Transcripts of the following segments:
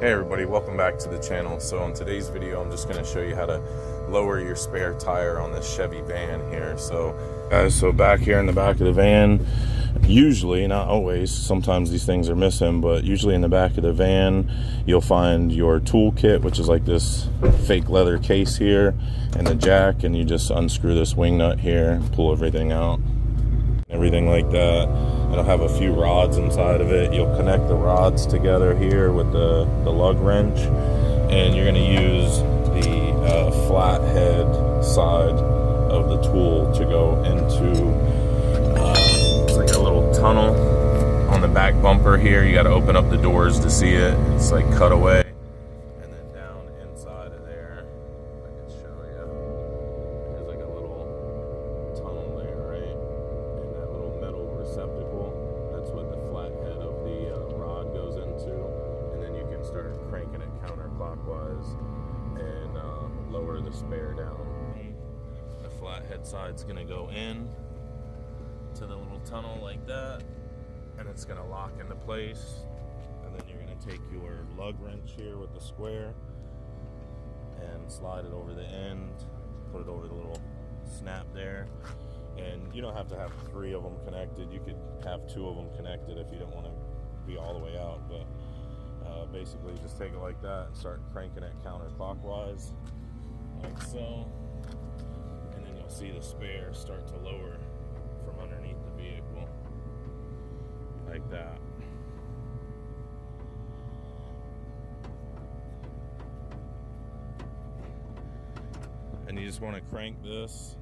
Hey everybody, welcome back to the channel. So in today's video, I'm just going to show you how to lower your spare tire on this Chevy van here. So guys, so back here in the back of the van, usually, not always, sometimes these things are missing, but usually in the back of the van, you'll find your tool kit, which is like this fake leather case here, and the jack, and you just unscrew this wing nut here, pull everything out, everything like that. It'll have a few rods inside of it. You'll connect the rods together here with the lug wrench, and you're going to use the flat head side of the tool to go into it's like a little tunnel on the back bumper here. You got to open up the doors to see it. It's like cut away, and then down inside of there, I can show you, there's like a little tunnel there, right? And that little metal receptacle, that's what the flat head of the rod goes into, and then you can start cranking it counterclockwise and lower the spare down. The flat head side's gonna go in to the little tunnel like that, and it's gonna lock into place, and then you're gonna take your lug wrench here with the square and slide it over the end, put it over the little snap there. And you don't have to have 3 of them connected. You could have 2 of them connected if you don't want to be all the way out, but basically just take it like that and start cranking it counterclockwise like so, and then you'll see the spare start to lower from underneath the vehicle like that. And you just want to crank this,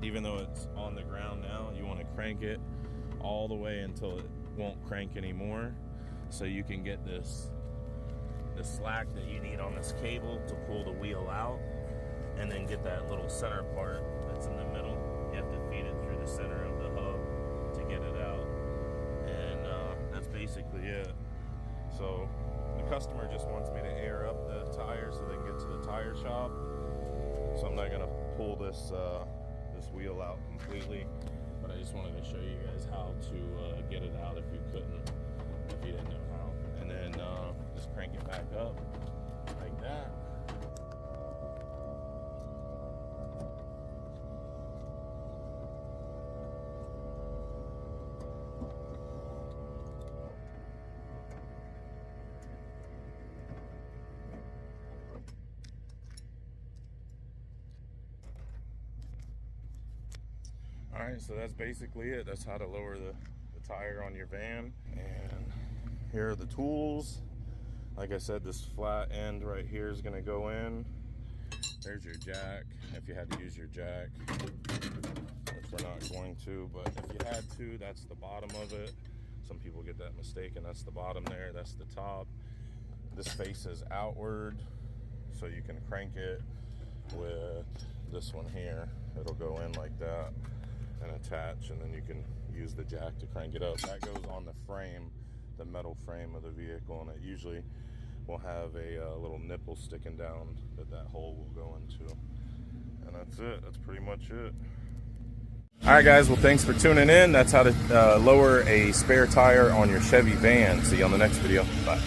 even though it's on the ground now, you want to crank it all the way until it won't crank anymore, so you can get the slack that you need on this cable to pull the wheel out, and then get that little center part that's in the middle. You have to feed it through the center of the hub to get it out, and that's basically it. So the customer just wants me to air up the tire so they can get to the tire shop, so I'm not going to pull this wheel out completely, but I just wanted to show you guys how to get it out if you didn't know how. And then just crank it back up like that. Alright, so that's basically it. That's how to lower the tire on your van. And here are the tools. Like I said, this flat end right here is going to go in. There's your jack, if you had to use your jack, which we're not going to, but if you had to, that's the bottom of it. Some people get that mistaken. That's the bottom there, that's the top. This faces outward, so you can crank it with this one here. It'll go in like that and attach, and then you can use the jack to crank it up. That goes on the frame, the metal frame of the vehicle, and it usually will have a little nipple sticking down that hole will go into. And that's it. That's pretty much it. Alright guys, well thanks for tuning in. That's how to lower a spare tire on your Chevy van. See you on the next video. Bye.